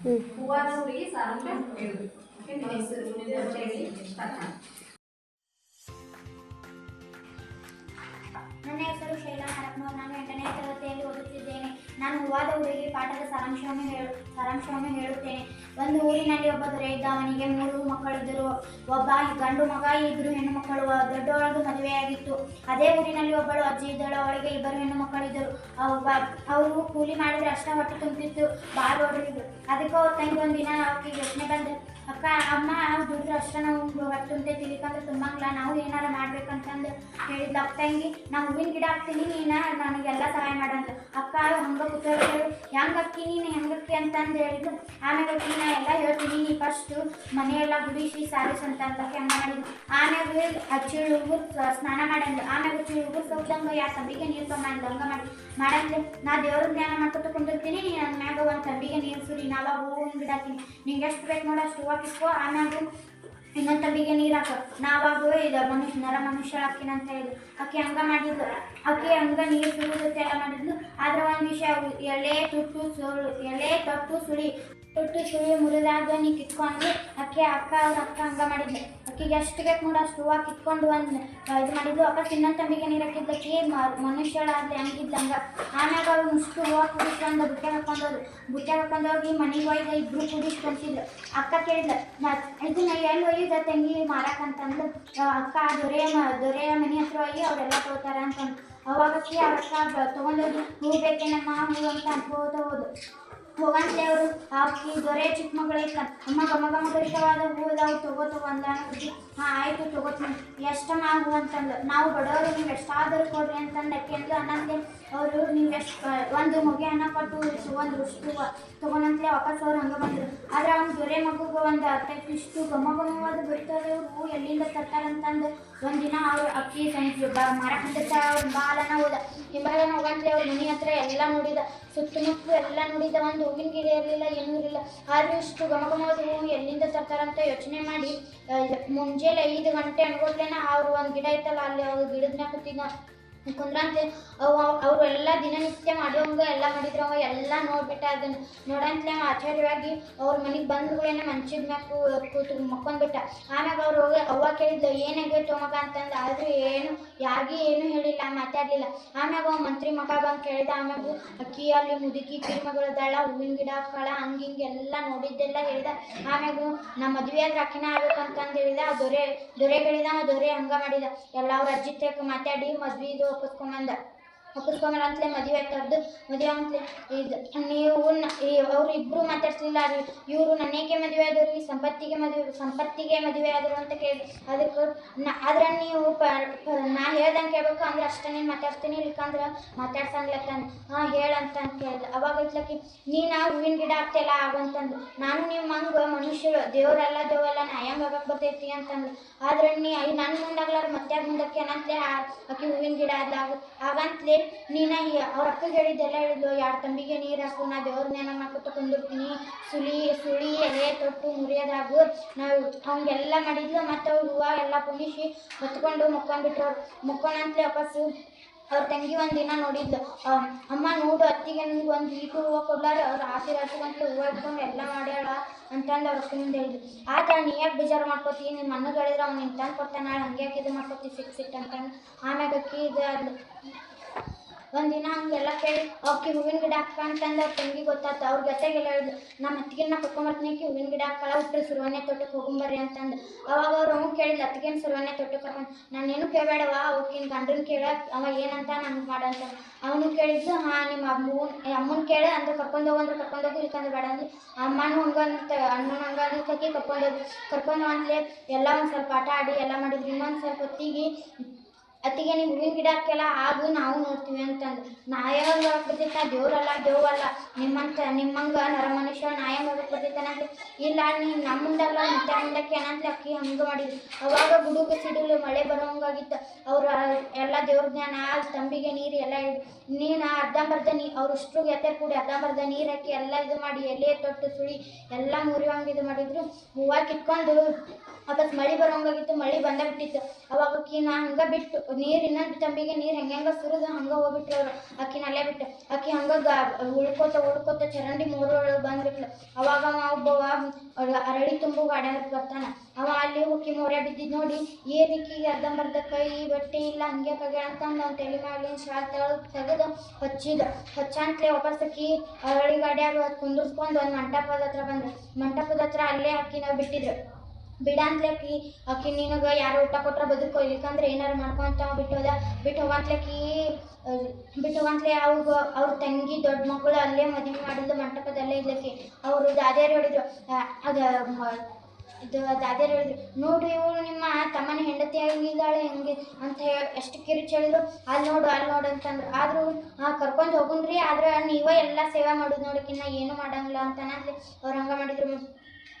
ಹೂವಾದ ಹುಡುಗಿ ಸಾರಂಗ ಹೇಳುದು ನಿಮ್ಮ ಹೆಸರು ನಿಮ್ಮ ಪರಿಚಯ ಸ್ಟಾರ್ಟ್ ಮಾಡಿ. ನನ್ನ ಹೆಸರು ಶೈಲಾ ನಾರಕ್ನೂರ್. ನಾನು 8ನೇ ತರಗತಿಯಲ್ಲಿ ಓದುತ್ತಿದ್ದೇನೆ. ನಾನು ಹೂವಾದ ಹುಡುಗಿ ಪಾಠದ ಸಾರಾಂಶವನ್ನು ಹೇಳುತ್ತೇನೆ. ಒಂದು ಊರಿನಲ್ಲಿ ಒಬ್ಬ ದೊರೆ ಇದ್ದ. ಅವನಿಗೆ 3 ಮಕ್ಕಳಿದ್ದರು. ಒಬ್ಬ ಗಂಡು ಮಗ, 2 ಹೆಣ್ಣು ಮಕ್ಕಳು. ದೊಡ್ಡವಳದು ಮದುವೆಯಾಗಿತ್ತು. ಅದೇ ಊರಿನಲ್ಲಿ ಒಬ್ಬಳು ಅಜ್ಜಿ ಇದ್ದಳು. ಅವಳಿಗೆ 2 ಹೆಣ್ಣು ಮಕ್ಕಳಿದ್ದರು. ಅವರು ಕೂಲಿ ಮಾಡಿದ್ರೆ ಅಷ್ಟ ಹೊಟ್ಟೆ ತುಂಬಿತ್ತು. ಭಾಳ ಹೊಡೆದಿದ್ರು. ಅದಕ್ಕೆ ಅವ್ರ ತಂಗಿ ಒಂದಿನ ಅವಕ್ಕೆ ಯೋಚನೆ ಬಂದು, ಅಕ್ಕ ಅಮ್ಮ ದುಡಿದ್ರೆ ಅಷ್ಟ ನಾವು ಹೊಟ್ಟೆ ತುಂಬ್ತೈತಿ, ಇಲ್ಲಿಕಂದ್ರೆ ತುಂಬಂಗಿಲ್ಲ, ನಾವು ಏನಾರ ಮಾಡ್ಬೇಕಂತಂದು ಹೇಳಿದ್ಲು. ಅಕ್ಕ ತಂಗಿ, ನಾ ಹೂವಿನ ಗಿಡ ಹಾಕ್ತೀನಿ, ನೀನು ನನಗೆಲ್ಲ ಸಹಾಯ ಮಾಡಂತ. ಅಕ್ಕ ಹಂಗೆ ಕೂತೇಳು, ಹೆಂಗೆ ಅಕ್ಕಿ ನೀನು ಹೆಂಗಕ್ಕಿ ಅಂತಂದು ಹೇಳಿದ್ಲು. ಆಮ್ಯಾಗ ಅಕ್ಕಿ ನಾ ಎಲ್ಲ ಹೇಳ್ತೀನಿ, ನೀ ಫಸ್ಟು ಮನೆಯೆಲ್ಲ ಗುಡಿಸಿ ಸಾರಿಸ್ ಅಂತ ಹಂಗೆ ಮಾಡಿದ್ಲು. ಆಮ್ಯಾಗ ಚಿಳುಗು ಸ್ನಾನ ಮಾಡಂದ್ಲು. ಆಮ್ಯಾಗ ಚಿಳುಗು ಸೌದಂಗೆ ಯಾ ತಂಬಿಗೆ ನೀರು ತೊಗೊಂಡು ಹಂಗೆ ಮಾಡಂದ್ಲು. ನಾ ದೇವ್ರ ಜ್ಞಾನ ಮಾಡ್ಕೊತ ಕುಂದಿರ್ತೀನಿ, ನೀನು ನನ್ನ ಮ್ಯಾಗ ಒಂದು ತಂಬಿಗೆ ನೀರು ಸುರಿ, ನಾವ ಹೂವಿನ ಗಿಡ ಹಾಕ್ತೀನಿ, ನಿಂಗೆ ಎಷ್ಟು ಬೇಕು ನೋಡು ಅಷ್ಟು ಹೂವು ಕಿಸ್ಕೊ. ಆಮ್ಯಾಗ ಇನ್ನೊಂದು ತಂಬಿಗೆ ನೀರು ಹಾಕ, ನಾವಾಗ ಇದು ಮನುಷ್ಯ ಹಾಕಿನ ಅಂತ ಹೇಳಿದ್ಲು. ಅಕ್ಕಿ ಹಂಗೆ ಮಾಡಿದ್ಲು. ಅಕ್ಕಿ ಹಂಗೆ ನೀರು ಸುರಿದತ್ತೆ ಎಲ್ಲ ಮಾಡಿದ್ಲು. ಆದ್ರೆ ಒಂದು ವಿಷಯ, ಎಲೆ ತೊಟ್ಟು ಸುಳಿ ಮುರಿದಾಗ ನೀ ಕಿತ್ಕೊಂಡು ಅವ್ರ ಅಕ್ಕ ಹಂಗೆ ಮಾಡಿದ್ಲು. ಅಕ್ಕಿಗೆ ಎಷ್ಟು ಬೇಕು ನೋಡಿ ಅಷ್ಟು ಹೂವು ಕಿತ್ಕೊಂಡು ಒಂದು ಇದು ಮಾಡಿದ್ಲು. ಅಕ್ಕ ಇನ್ನೊಂದು ತಂಬಿಗೆ ನೀರು ಹಾಕಿದ್ಲು. ಅಕ್ಕಿ ಮನುಷ್ಯಳಾದ್ರೆ ಹಂಗಿದ್ಲು ಹಂಗೆ. ಆಮ್ಯಾಗ ಅವ್ರು ಮುಷ್ಟು ಹೂವು ಕುಡಿಸ್ಕೊಂಡು ಬುಟ್ಟೆ ಹಾಕೊಂಡೋಗಿ ಮನೆಗೆ ಒಯ್ದು 2 ಕುಡಿಸಿ ಕಳಿಸಿದ್ಲು. ಅಕ್ಕ ಕೇಳಿದ್ಲು, ಇದನ್ನ ಎಲ್ಲಿ ಒಯ್ದ ತಂಗಿ ಮಾರಾಕಂತಂದು. ಅಕ್ಕ ದೊರೆಯ ಮನೆ ಹತ್ರ ಒಯ್ಯಿ ಅವರೆಲ್ಲ ತಗೋತಾರ ಅಂತಂದು. ಅವಾಗಕ್ಕಿ ಅವ್ರ ಅಕ್ಕ ತೊಗೊಂಡೋಗಿ ಹೂ ಬೇಕೇನಮ್ಮ ಹೂ ಅಂತ ಅನ್ಕೋತ ಹೋಗಂತಲೇ ಅವರು. ಅಕ್ಕಿ ದೊರೆ ಚಿಕ್ಕ ಮಗಳೈತ, ಅಮ್ಮ ಗಮ ಇಷ್ಟವಾದ ಹೂ ಇದಾವು ತಗೋ ಅಂದ. ಹಾಂ ಆಯಿತು ತಗೋತೀನಿ, ಎಷ್ಟಮ್ಮ ಹೂ ಅಂತಂದು. ನಾವು ಬಡವರು, ನೀವು ಎಷ್ಟಾದರೂ ಕೊಡ್ರಿ ಅಂತಂದು ಅಕ್ಕಿ ಅಂದ್ಲು. ಅನ್ನಂತೆ ಅವರು ನೀವು ಎಷ್ಟು ಒಂದು ಮೊಗೆ ಹಣ ಕೊಟ್ಟು ಒಂದು ರುಷ್ಟು ತೊಗೊಂಡಂತಲೇ ವಾಪಸ್ ಅವ್ರು ಹಂಗೆ ಬಂದರು. ಆದರೆ ಅವ್ನು ದೊರೆ ಮಗುಗೆ ಒಂದು ಇಷ್ಟು ಘಮವಾದ ಬರೀತಾರೆ. ಅವ್ರು ಹೂ ಎಲ್ಲಿಂದ ತರ್ತಾರಂತಂದು ಒಂದಿನ ಅವ್ರು ಅಕ್ಕಿ ಮಾರಕಂತ ಅವ್ರ ಬಾಲನ ಹೋಗಂತಲೇ ಅವ್ರ ಮನೆ ಹತ್ರ ಎಲ್ಲ ನೋಡಿದ, ಸುತ್ತಮುತ್ತ ಎಲ್ಲ ನೋಡಿದ. ಒಂದು ಹೂವಿನ ಗಿಡ ಇರಲಿಲ್ಲ, ಏನೂ ಇರಲಿಲ್ಲ. ಆದರೂ ಇಷ್ಟು ಘಮವಾದ ಹೂವು ಎಲ್ಲಿಂದ ತರ್ತಾರಂತ ಯೋಚನೆ ಮಾಡಿ ಮುಂಜಾನೆ 5 ಗಂಟೆ ಅನ್ಕೊಟ್ಲೇನ ಅವ್ರು ಒಂದು ಗಿಡ ಐತಲ್ಲ ಅಲ್ಲಿ ಅವ್ರು ಗಿಡದನ್ನ ಕುಂದ್ರಂತೆ. ಅವರು ಎಲ್ಲ ದಿನನಿತ್ಯ ಮಾಡುವಂಗೆ ಎಲ್ಲ ಮಾಡಿದ್ರು. ಅವ ಎಲ್ಲ ನೋಡ್ಬಿಟ್ಟ. ಅದನ್ನು ನೋಡಂತಲೇ ಆಶ್ಚರ್ಯವಾಗಿ ಅವ್ರ ಮನೆಗೆ ಬಂದ್ಗಳೇನೆ ಮಂಚದ ಮ್ಯಾಗ ಕೂತು ಮಕ್ಕೊಂಡ್ಬಿಟ್ಟ. ಆಮ್ಯಾಗ ಅವ್ರು ಹೋಗಿ ಅವ್ವ ಕೇಳಿದ್ಲು, ಏನಾಗೈತು ಮಗ ಅಂತಂದು. ಆದರೂ ಯಾರಿಗೂ ಏನೂ ಹೇಳಿಲ್ಲ, ಮಾತಾಡಲಿಲ್ಲ. ಆಮ್ಯಾಗ ಅವ ಮಂತ್ರಿ ಮಗ ಬಂದು ಕೇಳಿದ. ಆಮ್ಯಾಗ ಅಕ್ಕಿ ಅಲ್ಲಿ ಮುದುಕಿ ಕಿರಿಮಗಳದಾಳ, ಹೂವಿನ ಗಿಡ ಹಾಕಳ, ಹಂಗೆ ಎಲ್ಲ ನೋಡಿದ್ದೆಲ್ಲ ಹೇಳಿದ. ಆಮ್ಯಾಗ ನಾ ಮದುವೆ ಆದ್ರೆ ಅಕ್ಕಿನ ಆಗ್ಬೇಕಂತಂದು ಹೇಳಿದ. ದೊರೆ ಹೇಳಿದ. ದೊರೆ ಹಂಗೆ ಮಾಡಿದ. ಎಲ್ಲ ಅವ್ರ ಅಜ್ಜಿ ತಕ್ಕ ಮಾತಾಡಿ ಮದ್ವೆದು ಒಪ್ಪಿಸ್ಕೊಂಬಂತಲೇ ಮದುವೆ ಆಗ್ತದ್ದು. ಮದುವೆ ಅಂತಲೇ ಇದು ನೀವು ಅವ್ರು ಇಬ್ಬರು ಮಾತಾಡ್ಸಲಿಲ್ಲ. ಇವರು ನನ್ನೇಕೆ ಮದುವೆ ಆದರು, ಸಂಪತ್ತಿಗೆ ಮದುವೆ ಆದರು ಅಂತ ಕೇಳಿದ್ರು. ಅದಕ್ಕೆ ಆದ್ರೆ ನೀವು ನಾ ಹೇಳ್ದಂಗೆ ಕೇಳಬೇಕು ಅಂದ್ರೆ ಅಷ್ಟೇ ನೀನು ಮಾತಾಡ್ತೀನಿ, ಇಲ್ಕಂದ್ರೆ ಮಾತಾಡ್ಸಂಗ್ಲತ್ತಂದು. ಹಾಂ ಹೇಳಂತ ಕೇಳಿದ್ಲು. ಅವಾಗ ಇಟ್ಲಕ್ಕಿ, ನೀನು ಹೂವಿನ ಗಿಡ ಆಗ್ತಿಲ್ಲ ಆಗಂತಂದು. ನಾನು ನಿಮ್ಮ ಹಂಗೆ ಮನುಷ್ಯರು ದೇವರೆಲ್ಲ ನಾ ಹೆಂಗೆ ಆಗಕ್ಕೆ ಬರ್ತೈತಿ ಅಂತಂದು. ಆದ್ರೆ ನನ್ನ ಮುಂದಾಗ್ಲಾರ ಮತ್ತೆ ಮುಂದಕ್ಕೆ ಏನಂತಲೇ ಅಕ್ಕಿ ಹೂವಿನ ಗಿಡ ಆಗಂತಲೇ ನೀನು ಅವ್ರ ಅಕ್ಕಗೆ ಹೇಳಿದ್ದೆಲ್ಲ ಹೇಳಿದ್ಲು. 2 ತಂಬಿಗೆ ನೀರು ಹಾಕು, ನಾ ದೇವ್ರ ಜ್ಞಾನ ಮಾಡ್ಕೊತ ಕುಂದಿರ್ತೀನಿ, ಸುಳಿ ಎಲೆ ತೊಟ್ಟು ಮುರಿಯೋದಾಗು ನಾವು ಹಂಗೆಲ್ಲ ಮಾಡಿದ್ಲು. ಮತ್ತು ಅವ್ರು ಹೂವು ಎಲ್ಲ ಕುಣಿಸಿ ಹೊತ್ಕೊಂಡು ಮುಕ್ಕೊಂಡ್ಬಿಟ್ರು. ಮುಕ್ಕೊಂಡಂತಲೇ ವಾಪಸ್ಸು ಅವ್ರ ತಂಗಿ ಒಂದಿನ ನೋಡಿದ್ಲು. ಅಮ್ಮ ನೋಡು, ಅತ್ತಿಗೆ ನನಗೆ ಒಂದು ಹೂವು ಕೊಡ್ಲಾರ, ಅವ್ರು ಆಶೀರ್ವಾದಕ್ಕಂತಲೇ ಹೂವು ಇಟ್ಕೊಂಡು ಎಲ್ಲ ಮಾಡ್ಯಾಳ ಅಂತಂದು ಅವ್ರ ಮುಂದೆ ಹೇಳಿದ್ಲು. ಆತ ನೀ ಯಾಕೆ ಬೇಜಾರು ಮಾಡ್ಕೋತಿ, ನಿಮ್ಮ ಮಣ್ಣಗೆ ಹೇಳಿದ್ರೆ ಅವ್ನು ನಿಂಗೆ ತಂದು ಕೊಡ್ತಾನೆ, ನಾಳೆ ಹಂಗೆ ಯಾಕೆ ಇದು ಮಾಡ್ಕೋತಿ ಸಿಟ್ಟು ಅಂತಂದು. ಆಮ್ಯಾಗ ಅಕ್ಕಿ ಇದು ಆದ್ಲು. ಒಂದಿನ ಹಂಗೆಲ್ಲ ಕೇಳಿ ಅವಕ್ಕೆ ಹೂವಿನ ಗಿಡ ಹಾಕ ಅಂತಂದು ಅವ್ರ ತಂಗಿ ಗೊತ್ತಾಯ್ತು. ಅವ್ರ ಜೊತೆಗೆಲ್ಲ ಹೇಳಿದ್ಲು, ನಮ್ಮ ಅತ್ತಿಗೆನ ಕರ್ಕೊಂಬರ್ತೀನಿ, ಹೂವಿನ ಗಿಡ ಹಾಕಲ್ಲ, ಹುಟ್ಟು ಸುರುವನ್ನೇ ತೋಟಕ್ಕೆ ಹೋಗೊಂಬರ್ರಿ ಅಂತಂದು. ಅವಾಗ ಅವ್ರು ಅವ್ನು ಕೇಳಿದ್ಲು, ಅತ್ತಿಗೆನ ಸುರುವನ್ನೇ ತೋಟಕ್ಕೆ ಕರ್ಕೊಂಡು. ನಾನೇನು ಕೇಳಬೇಡವ, ಅವಕ್ಕಿನ ಗಂಡನ ಕೇಳ, ಅವ ಏನಂತ ನಮ್ಗೆ ಮಾಡಂತ. ಅವನು ಕೇಳಿದ್ದು, ಹಾಂ ನಿಮ್ಮ ಅಮ್ಮನ ಕೇಳ ಅಂದ್ರೆ ಕರ್ಕೊಂಡೋಗಂದ್ರೆ ಕರ್ಕೊಂಡೋಗಿ, ಇಲ್ಕಂದ್ರೆ ಬೇಡ ಅಂದ್ರೆ ಅಮ್ಮನೂ ಅಣ್ಣನ ಹಂಗಂತಕಿ ಕರ್ಕೊಂಡು ಅಂತಲೇ ಎಲ್ಲ ಒಂದು ಸ್ವಲ್ಪ ಆಟ ಆಡಿ ಎಲ್ಲ ಮಾಡಿದ್ರು. ಇನ್ನೊಂದು ಸ್ವಲ್ಪ ಹೊತ್ತಿಗೆ ಅತ್ತಿಗೆ ನೀವು ಹೂವಿನ ಗಿಡ ಹಾಕ್ಯಲ್ಲ ಆಗು, ನಾವು ನೋಡ್ತೀವಿ ಅಂತಂದು. ನಾಯಾಗ ಬರ್ತೈತೆ, ದೇವ್ರಲ್ಲ ದೇವಲ್ಲ, ನಿಮ್ಮಂಗೆ ನರಮನುಷ್ಯ ನಾಯಂಗೆ ಆಗಕ್ಕೆ ಬರ್ತೈತೆ. ಇಲ್ಲ ನೀನು ನಮ್ಮ ಮುಂದಲ್ಲ ಮತ್ತೆ ಮುಂದಕ್ಕೆ ಏನಂತಲೇ ಅಕ್ಕಿ ಹಂಗೆ ಮಾಡಿದ್ವಿ. ಅವಾಗ ಗುಡುಗು ಸಿಡಿಲು ಮಳೆ ಬರೋಂಗಾಗಿತ್ತು. ಅವರು ಎಲ್ಲ ದೇವ್ರ ಜ್ಞಾನ ತಂಬಿಗೆ ನೀರು ಎಲ್ಲ ನೀನು ಅರ್ಧಂಬರ್ಧ ಅವ್ರು ಇಷ್ಟು ಎತ್ತೆ ಕೂಡಿ ಅರ್ಧಂಬರ್ಧ ನೀರು ಹಾಕಿ ಎಲ್ಲ ಇದು ಮಾಡಿ ಎಲೆ ತೊಟ್ಟು ಸುಳಿ ಎಲ್ಲ ಮುರಿಯೋಂಗೆ ಇದು ಮಾಡಿದ್ರು. ಹೂವು ಕಿತ್ಕೊಂಡು ವಾಪಸ್ ಮಳೆ ಬರೋಂಗಾಗಿತ್ತು. ಮಳೆ ಬಂದಾಗ್ಬಿಟ್ಟಿತ್ತು. ಅವಾಗ ಅಕ್ಕಿನ ಹಂಗೆ ಬಿಟ್ಟು ನೀರು ಇನ್ನೊಂದು ತಂಬಿಗೆ ನೀರು ಹೆಂಗೆ ಸುರಿದು ಹಂಗೆ ಹೋಗ್ಬಿಟ್ರು ಅವರು. ಅಕ್ಕಿನ ಅಲ್ಲೇ ಬಿಟ್ಟು ಅಕ್ಕಿ ಹಂಗೆ ಉಳ್ಕೋತ ಚರಂಡಿ 3 ಬಂದ್ಬಿಟ್ಲು. ಅವಾಗ ಒಬ್ಬವ ಅರಳಿ ತುಂಬು ಗಾಡ್ಯಾಗ ಬರ್ತಾನ. ಅವ ಅಲ್ಲಿ ಹೋಗಿ ಮೊರೆ ಬಿದ್ದಿದ್ದು ನೋಡಿ ಏನಕ್ಕಿಗೆ ಅರ್ಧಂಬರ್ಧ ಕೈ ಬಟ್ಟೆ ಇಲ್ಲ ಹಂಗೆ ಕಗ್ಯಾಳ ಅಂತಂದು ಅವ್ನ ತಲೆ ಮ್ಯಾಲಿನ ಶಾಲ್ ತೆಗೆದು ಹಚ್ಚಂತ್ಲೆ ವಾಪಸ್ಸಕ್ಕಿ ಅರಳಿ ಗಾಡ್ಯಾಗ ಕುಂದಿರ್ಸ್ಕೊಂಡು ಒಂದು ಮಂಟಪದ ಹತ್ರ ಬಂದು ಮಂಟಪದ ಹತ್ರ ಅಲ್ಲೇ ಅಕ್ಕಿನ ಬಿಟ್ಟಿದ್ರು. ಬಿಡಂತ್ಲೆ ಅಕ್ಕಿ ನಿನಗೆ ಯಾರು ಊಟ ಕೊಟ್ರೆ ಬದುಕೋ ಇಲ್ಲಿಕಂದ್ರೆ ಏನಾರು ಮಾಡ್ಕೊಂತ ಬಿಟ್ಟು ಹೋಗಂತ್ಲೆ ಅವ್ರ ತಂಗಿ ದೊಡ್ಡ ಮಕ್ಕಳು ಅಲ್ಲೇ ಮದುವೆ ಮಾಡಿದ್ದು ಮಂಟಪದಲ್ಲೇ ಇದ್ಲಕ್ಕಿ. ಅವರು ದಾದಿಯರು ಹೇಳಿದ್ರು ದಾದಿಯರು ಹೇಳಿದ್ರು ನೋಡು ಇವರು ನಿಮ್ಮ ತಮ್ಮನ ಹೆಂಡತಿ ಆಗಿದ್ದಾಳೆ ಹೆಂಗೆ ಅಂತ ಎಷ್ಟು ಕಿರಿಚ್ ಹೇಳಿದ್ರು. ಅಲ್ಲಿ ನೋಡು ಅಂತಂದ್ರು. ಆದರೂ ಕರ್ಕೊಂಡು ಹೋಗುನ್ರಿ, ಆದ್ರೆ ನೀವೇ ಎಲ್ಲ ಸೇವೆ ಮಾಡೋದು ನೋಡಕ್ಕಿನ್ನ ಏನು ಮಾಡಂಗಿಲ್ಲ ಅಂತನಾದ್ಲಿ ಅವ್ರು ಹಂಗೆ ಮಾಡಿದ್ರು.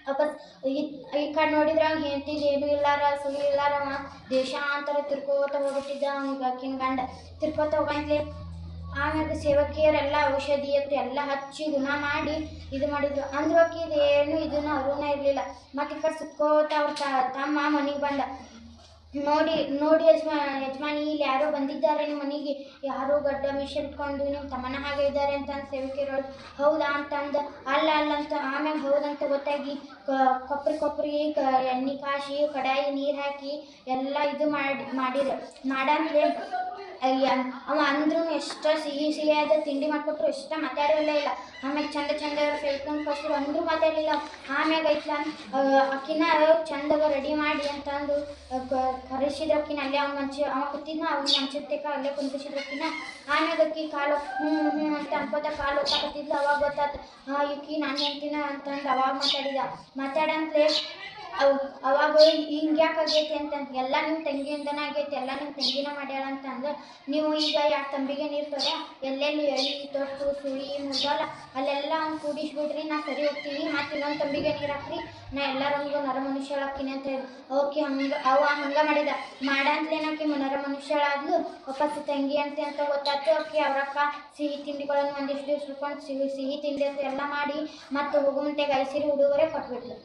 ವಾಪಸ್ ಈ ಕಡೆ ನೋಡಿದ್ರೆ ಹೆಂಡತಿದು ಏನೂ ಇಲ್ಲಾರ ಸುಳಿ ಇಲ್ಲಾರ ದೇಶಾಂತರ ತಿರ್ಕೋತ ಹೋಗ್ಬಿಟ್ಟಿದ್ದ ಅವ್ನಿಗೆ ಆಕಿನ ಗಂಡ ತಿರ್ಕೋತ ಹೋಗಂತ್ಲೆ. ಆಮ್ಯಾಗ ಸೇವಕಿಯರೆಲ್ಲ ಔಷಧಿ ಅಂತ ಎಲ್ಲ ಹಚ್ಚಿ ಗುಣ ಮಾಡಿ ಇದು ಮಾಡಿದ್ರು. ಅಂದ್ರೂ ಆಕಿದು ಏನು ಇದನ್ನ ಅರುಣ ಇರಲಿಲ್ಲ. ಮತ್ತು ಈ ಕಡೆ ಸುತ್ಕೋತ ಅವ್ರ ತಮ್ಮ ಮನೆಗೆ ಬಂದ. ನೋಡಿ ಯಜಮಾನಿ ಇಲ್ಲಿ ಯಾರೋ ಬಂದಿದ್ದಾರೆ ನಿಮ್ಮ ಮನೆಗೆ, ಯಾರೋ ಗಡ್ಡ ಮೀಸೆ ಬಿಟ್ಕೊಂಡು ನಿಮ್ಮ ತಮ್ಮನ ಹಾಗೆ ಇದ್ದಾರೆ ಅಂತಂದು ಸೇವಕಿಯರು ಹೌದಾ ಅಂತಂದು ಅಲ್ಲ ಅಂತ ಆಮ್ಯಾಗ ಹೌದಂತ ಗೊತ್ತಾಗಿ ಕೊಬ್ಬರಿ ಎಣ್ಣೆ ಕಾಶಿ ಕಡಾಯಿ ನೀರು ಹಾಕಿ ಎಲ್ಲ ಇದು ಮಾಡಿದ್ರು. ಮಾಡಂದ್ರೆ ಅವ ಅಂದ್ರೂ ಎಷ್ಟು ಸಿಹಿಯಾದ ತಿಂಡಿ ಮಾಡಿಕೊಟ್ರು ಎಷ್ಟು ಮಾತಾಡಿರಲೇ ಇಲ್ಲ. ಆಮ್ಯಾಗ ಚಂದ ಸೇವ್ಕೊಂಡು ಕಳ್ಸಿದ್ರು ಅಂದ್ರೂ ಮಾತಾಡಲಿಲ್ಲ. ಆಮ್ಯಾಗ ಐತ್ಲ ಅಕ್ಕಿನ ಚಂದಾಗ ರೆಡಿ ಮಾಡಿ ಅಂತಂದು ಕರೆಸಿದ್ರು. ಅಕ್ಕಿನ ಅಲ್ಲೇ ಅವ ಕೂತಿದ್ನ ಅವ್ನ ಮಂಚದ ಅಲ್ಲೇ ಕುಂದಿಸಿದ್ರು ಅಕ್ಕಿನ. ಆಮ್ಯಾಗ ಅಕ್ಕಿ ಕಾಲು ಹ್ಞೂ ಅಂತ ಅನ್ಕೋತ ಕಾಲು ಹೊತ್ತಾಕತ್ತಿದ್ಲು. ಅವಾಗ ಗೊತ್ತಾಯ್ತು ಈಕಿ ನಾನು ಹೇಳ್ತೀನ ಅಂತಂದು ಅವಾಗ ಮಾತಾಡಂತ್ಲೆ ಅವಾಗ ಹಿಂಗೆ ಯಾಕೆ ಆಗೈತಿ ಅಂತಂದು ಎಲ್ಲ ನಿಮ್ಮ ತಂಗಿಯಿಂದನೇ ಆಗೈತಿ, ಎಲ್ಲ ನಿಮ್ಮ ತಂಗಿನ ಮಾಡ್ಯಾಳ ಅಂತಂದು ನೀವು ಈಗ ಯಾಕೆ ತಂಬಿಗೆ ನೀರು ತೊರೆ ಎಲ್ಲೆಲ್ಲಿ ಎಳಿ ತೊಟ್ಟು ಸುಳಿ ಮುದ್ದಲ್ಲ ಅಲ್ಲೆಲ್ಲ ಅವ್ನು ಕೂಡಿಸ್ಬಿಡ್ರಿ, ನಾ ಸರಿ ಹೋಗ್ತೀನಿ. ಮತ್ತು ಇನ್ನೊಂದು ತಂಬಿಗೆ ನೀರು ಹಾಕ್ರಿ, ನಾ ಎಲ್ಲರಂಗೂ ನರ ಮನುಷ್ಯಳಾಗ್ತೀನಿ ಅಂತ ಹೇಳಿ ಓಕೆ ಹಂಗೆ ಮಾಡಂತ್ಲೇನಾಕಿ ನರ ಮನುಷ್ಯಳಾದ್ಲು. ವಾಪಸ್ ತಂಗಿ ಅಂತ ಗೊತ್ತಾಯ್ತು. ಅಕ್ಕಿ ಅವ್ರಕ್ಕ ಸಿಹಿ ತಿಂಡಿಗಳನ್ನು ಒಂದಿಷ್ಟು ದಿವ್ಸ ಹಿಡ್ಕೊಂಡು ಸಿಹಿ ತಿಂಡಿ ಅಂತ ಎಲ್ಲ ಮಾಡಿ ಮತ್ತು ಹೋಗುವಂತೆಗೆ ಐಸಿರಿ ಉಡುಗೊರೆ ಕೊಟ್ಬಿಟ್ಲು.